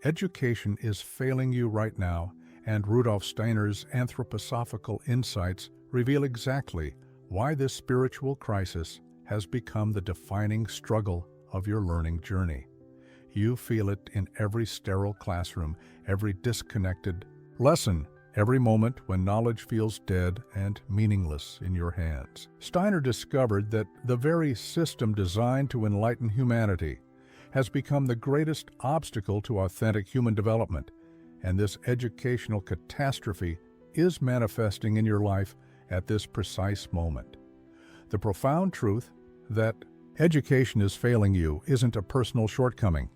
education is failing you right now, and Rudolf Steiner's anthroposophical insights reveal exactly why this spiritual crisis has become the defining struggle of your learning journey. You feel it in every sterile classroom, every disconnected lesson, every moment when knowledge feels dead and meaningless in your hands. Steiner discovered that the very system designed to enlighten humanity has become the greatest obstacle to authentic human development, and this educational catastrophe is manifesting in your life at this precise moment. The profound truth that education is failing you isn't a personal shortcoming.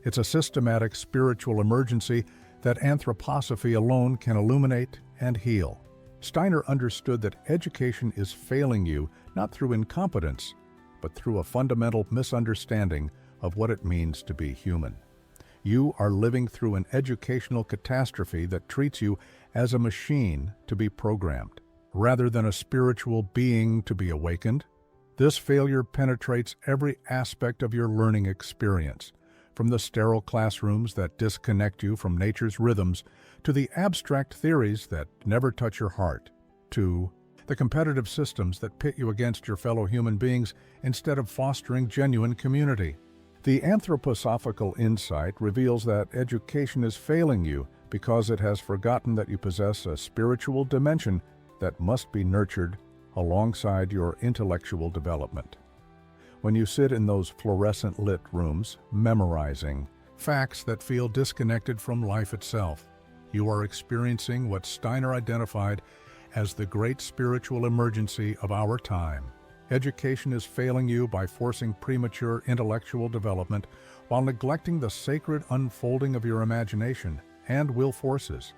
It's a systematic spiritual emergency that anthroposophy alone can illuminate and heal. Steiner understood that education is failing you not through incompetence, but through a fundamental misunderstanding of what it means to be human. You are living through an educational catastrophe that treats you as a machine to be programmed, rather than a spiritual being to be awakened. This failure penetrates every aspect of your learning experience, from the sterile classrooms that disconnect you from nature's rhythms, to the abstract theories that never touch your heart, to the competitive systems that pit you against your fellow human beings instead of fostering genuine community. The anthroposophical insight reveals that education is failing you because it has forgotten that you possess a spiritual dimension that must be nurtured alongside your intellectual development. When you sit in those fluorescent-lit rooms, memorizing facts that feel disconnected from life itself, you are experiencing what Steiner identified as the great spiritual emergency of our time. Education is failing you by forcing premature intellectual development while neglecting the sacred unfolding of your imagination and will forces.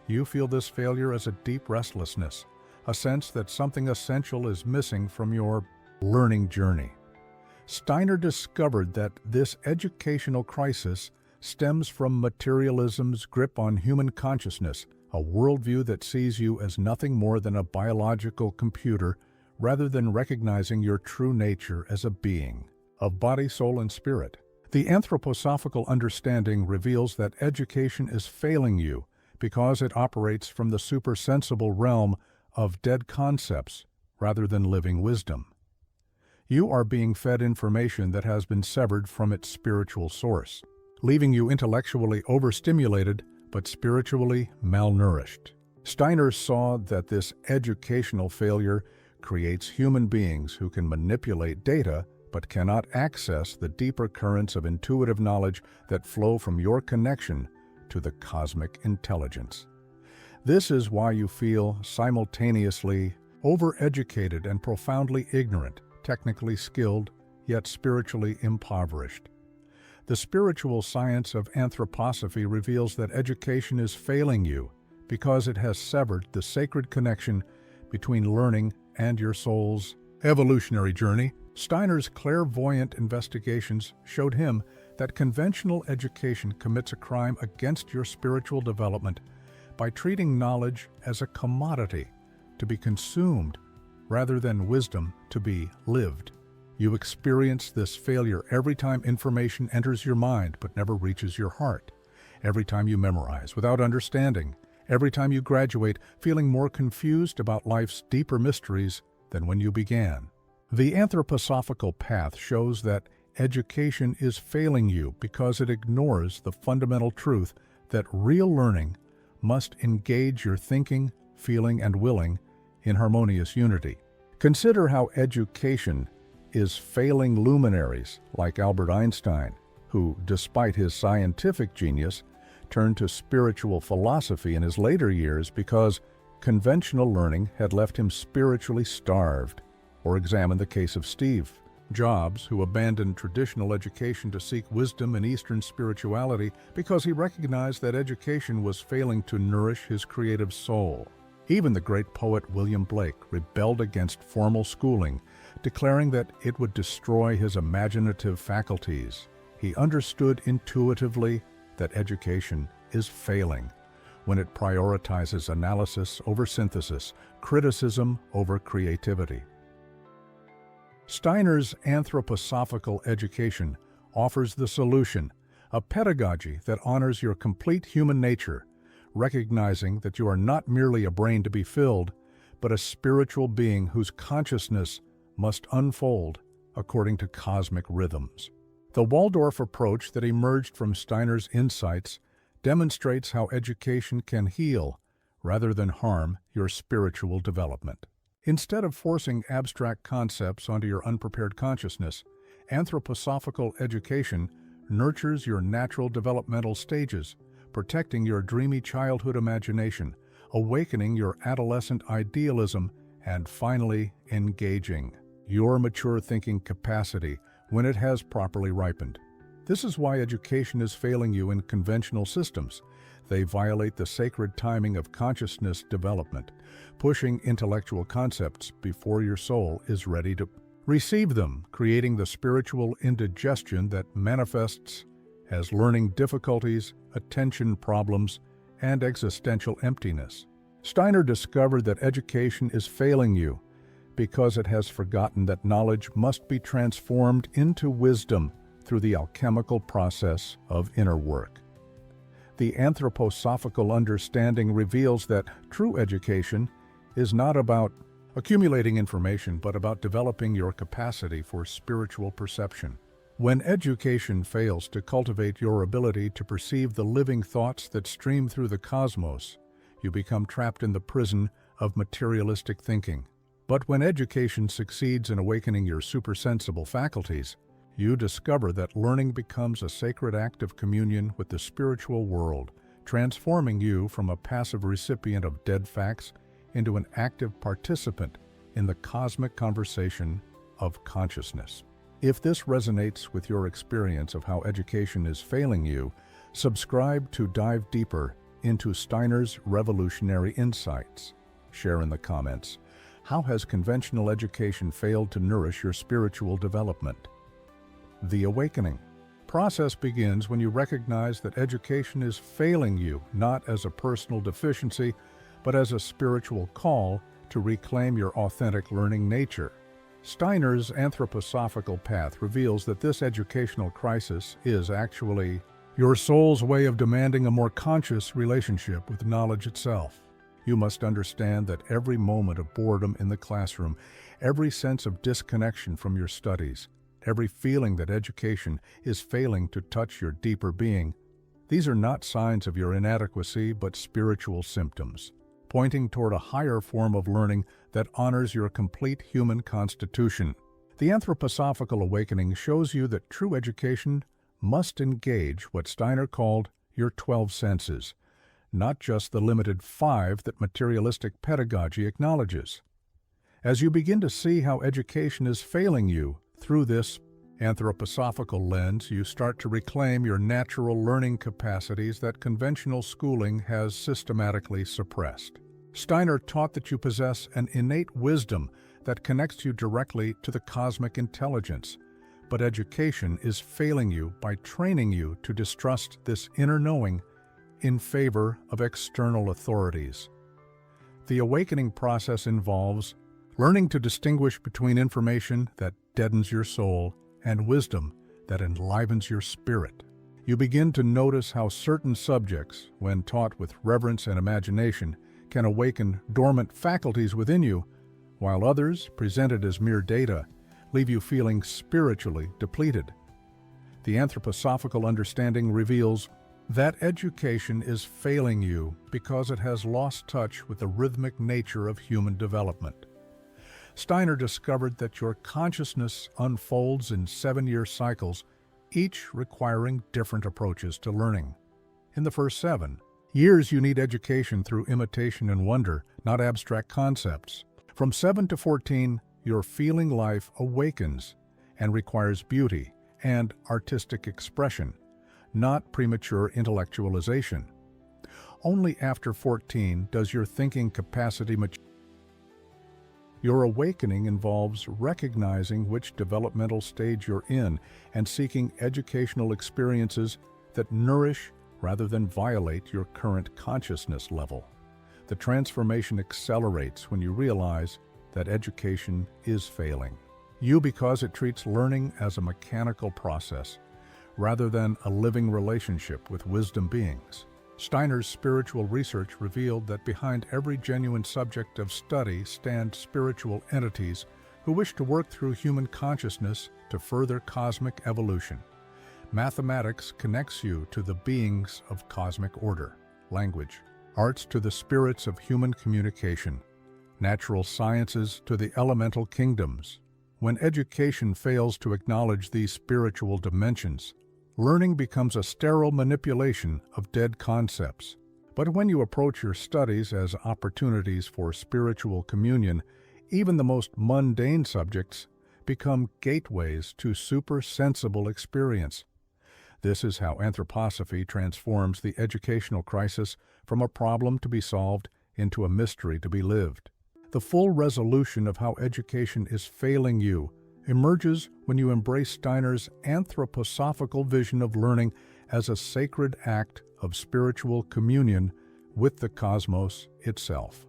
You feel this failure as a deep restlessness, a sense that something essential is missing from your learning journey. Steiner discovered that this educational crisis stems from materialism's grip on human consciousness, a worldview that sees you as nothing more than a biological computer rather than recognizing your true nature as a being of body, soul, and spirit. The anthroposophical understanding reveals that education is failing you because it operates from the supersensible realm of dead concepts rather than living wisdom. You are being fed information that has been severed from its spiritual source, leaving you intellectually overstimulated but spiritually malnourished. Steiner saw that this educational failure creates human beings who can manipulate data but cannot access the deeper currents of intuitive knowledge that flow from your connection to the cosmic intelligence. This is why you feel simultaneously overeducated and profoundly ignorant, technically skilled, yet spiritually impoverished. The spiritual science of anthroposophy reveals that education is failing you because it has severed the sacred connection between learning and your soul's evolutionary journey. Steiner's clairvoyant investigations showed him that conventional education commits a crime against your spiritual development by treating knowledge as a commodity to be consumed rather than wisdom to be lived. You experience this failure every time information enters your mind but never reaches your heart, every time you memorize without understanding, every time you graduate feeling more confused about life's deeper mysteries than when you began. The anthroposophical path shows that education is failing you because it ignores the fundamental truth that real learning must engage your thinking, feeling, and willing in harmonious unity. Consider how education is failing luminaries like Albert Einstein, who, despite his scientific genius, turned to spiritual philosophy in his later years because conventional learning had left him spiritually starved. Or examine the case of Steve Jobs, who abandoned traditional education to seek wisdom in Eastern spirituality because he recognized that education was failing to nourish his creative soul. Even the great poet William Blake rebelled against formal schooling, declaring that it would destroy his imaginative faculties. He understood intuitively that education is failing when it prioritizes analysis over synthesis, criticism over creativity. Steiner's anthroposophical education offers the solution, a pedagogy that honors your complete human nature, recognizing that you are not merely a brain to be filled, but a spiritual being whose consciousness must unfold according to cosmic rhythms. The Waldorf approach that emerged from Steiner's insights demonstrates how education can heal, rather than harm, your spiritual development. Instead of forcing abstract concepts onto your unprepared consciousness, anthroposophical education nurtures your natural developmental stages, protecting your dreamy childhood imagination, awakening your adolescent idealism, and finally engaging your mature thinking capacity when it has properly ripened. This is why education is failing you in conventional systems. They violate the sacred timing of consciousness development, pushing intellectual concepts before your soul is ready to receive them, creating the spiritual indigestion that manifests as learning difficulties, attention problems, and existential emptiness. Steiner discovered that education is failing you because it has forgotten that knowledge must be transformed into wisdom through the alchemical process of inner work. The anthroposophical understanding reveals that true education is not about accumulating information, but about developing your capacity for spiritual perception. When education fails to cultivate your ability to perceive the living thoughts that stream through the cosmos, you become trapped in the prison of materialistic thinking. But when education succeeds in awakening your supersensible faculties, you discover that learning becomes a sacred act of communion with the spiritual world, transforming you from a passive recipient of dead facts into an active participant in the cosmic conversation of consciousness. If this resonates with your experience of how education is failing you, subscribe to dive deeper into Steiner's revolutionary insights. Share in the comments, how has conventional education failed to nourish your spiritual development? The awakening process begins when you recognize that education is failing you, not as a personal deficiency, but as a spiritual call to reclaim your authentic learning nature. Steiner's anthroposophical path reveals that this educational crisis is actually your soul's way of demanding a more conscious relationship with knowledge itself. You must understand that every moment of boredom in the classroom, every sense of disconnection from your studies, every feeling that education is failing to touch your deeper being, these are not signs of your inadequacy but spiritual symptoms, pointing toward a higher form of learning that honors your complete human constitution. The anthroposophical awakening shows you that true education must engage what Steiner called your 12 senses, not just the limited 5 that materialistic pedagogy acknowledges. As you begin to see how education is failing you through this anthroposophical lens, you start to reclaim your natural learning capacities that conventional schooling has systematically suppressed. Steiner taught that you possess an innate wisdom that connects you directly to the cosmic intelligence, but education is failing you by training you to distrust this inner knowing in favor of external authorities. The awakening process involves learning to distinguish between information that deadens your soul and wisdom that enlivens your spirit. You begin to notice how certain subjects, when taught with reverence and imagination, can awaken dormant faculties within you, while others, presented as mere data, leave you feeling spiritually depleted. The anthroposophical understanding reveals that education is failing you because it has lost touch with the rhythmic nature of human development. Steiner discovered that your consciousness unfolds in 7-year cycles, each requiring different approaches to learning. In the first 7 years, you need education through imitation and wonder, not abstract concepts. From 7 to 14, your feeling life awakens and requires beauty and artistic expression, not premature intellectualization. Only after 14 does your thinking capacity mature. Your awakening involves recognizing which developmental stage you're in and seeking educational experiences that nourish rather than violate your current consciousness level. The transformation accelerates when you realize that education is failing you because it treats learning as a mechanical process rather than a living relationship with wisdom beings. Steiner's spiritual research revealed that behind every genuine subject of study stand spiritual entities who wish to work through human consciousness to further cosmic evolution. Mathematics connects you to the beings of cosmic order, language, arts to the spirits of human communication, natural sciences to the elemental kingdoms. When education fails to acknowledge these spiritual dimensions, learning becomes a sterile manipulation of dead concepts. But when you approach your studies as opportunities for spiritual communion, even the most mundane subjects become gateways to super-sensible experience. This is how anthroposophy transforms the educational crisis from a problem to be solved into a mystery to be lived. The full resolution of how education is failing you emerges when you embrace Steiner's anthroposophical vision of learning as a sacred act of spiritual communion with the cosmos itself.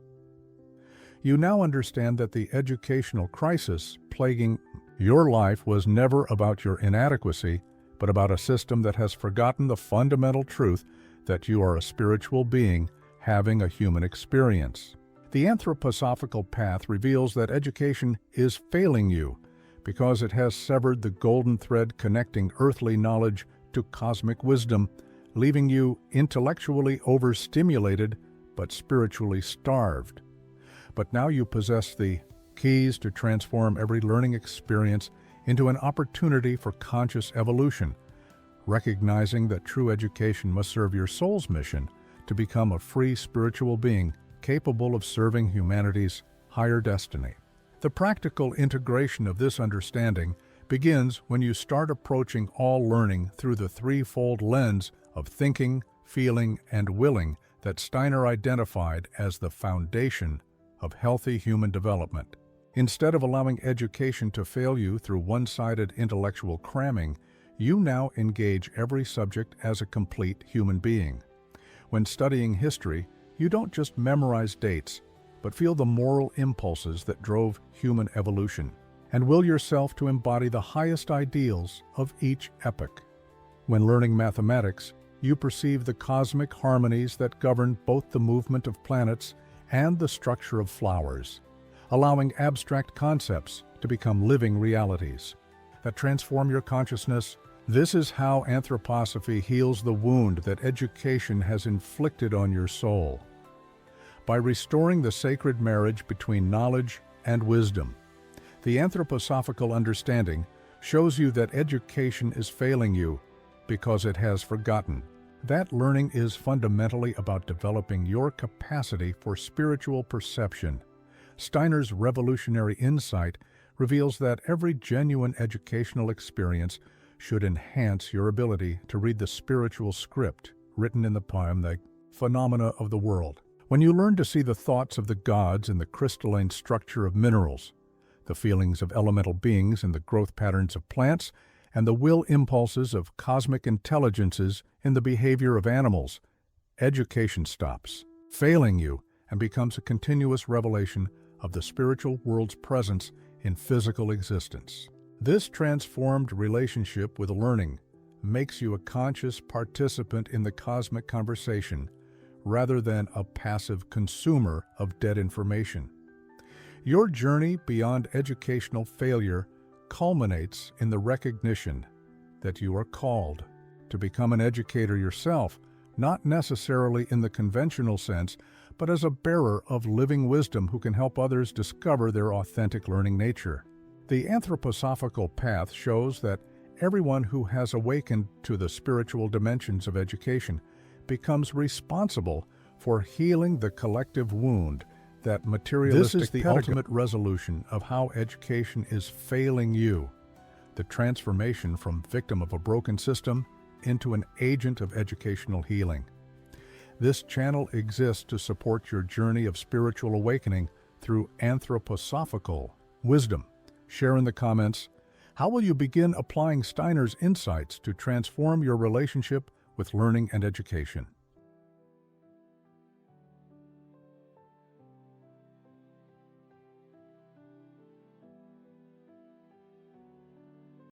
You now understand that the educational crisis plaguing your life was never about your inadequacy, but about a system that has forgotten the fundamental truth that you are a spiritual being having a human experience. The anthroposophical path reveals that education is failing you because it has severed the golden thread connecting earthly knowledge to cosmic wisdom, leaving you intellectually overstimulated but spiritually starved. But now you possess the keys to transform every learning experience into an opportunity for conscious evolution, recognizing that true education must serve your soul's mission to become a free spiritual being capable of serving humanity's higher destiny. The practical integration of this understanding begins when you start approaching all learning through the threefold lens of thinking, feeling, and willing that Steiner identified as the foundation of healthy human development. Instead of allowing education to fail you through one-sided intellectual cramming, you now engage every subject as a complete human being. When studying history, you don't just memorize dates, but feel the moral impulses that drove human evolution, and will yourself to embody the highest ideals of each epoch. When learning mathematics, you perceive the cosmic harmonies that govern both the movement of planets and the structure of flowers, allowing abstract concepts to become living realities that transform your consciousness. This is how anthroposophy heals the wound that education has inflicted on your soul. By restoring the sacred marriage between knowledge and wisdom, the anthroposophical understanding shows you that education is failing you because it has forgotten that learning is fundamentally about developing your capacity for spiritual perception. Steiner's revolutionary insight reveals that every genuine educational experience should enhance your ability to read the spiritual script written in the poem, The Phenomena of the World. When you learn to see the thoughts of the gods in the crystalline structure of minerals, the feelings of elemental beings in the growth patterns of plants, and the will impulses of cosmic intelligences in the behavior of animals, education stops failing you and becomes a continuous revelation of the spiritual world's presence in physical existence. This transformed relationship with learning makes you a conscious participant in the cosmic conversation rather than a passive consumer of dead information. Your journey beyond educational failure culminates in the recognition that you are called to become an educator yourself, not necessarily in the conventional sense, but as a bearer of living wisdom who can help others discover their authentic learning nature. The anthroposophical path shows that everyone who has awakened to the spiritual dimensions of education becomes responsible for healing the collective wound that materialistic This is the ultimate resolution of how education is failing you, the transformation from victim of a broken system into an agent of educational healing. This channel exists to support your journey of spiritual awakening through anthroposophical wisdom. Share in the comments, how will you begin applying Steiner's insights to transform your relationship with learning and education?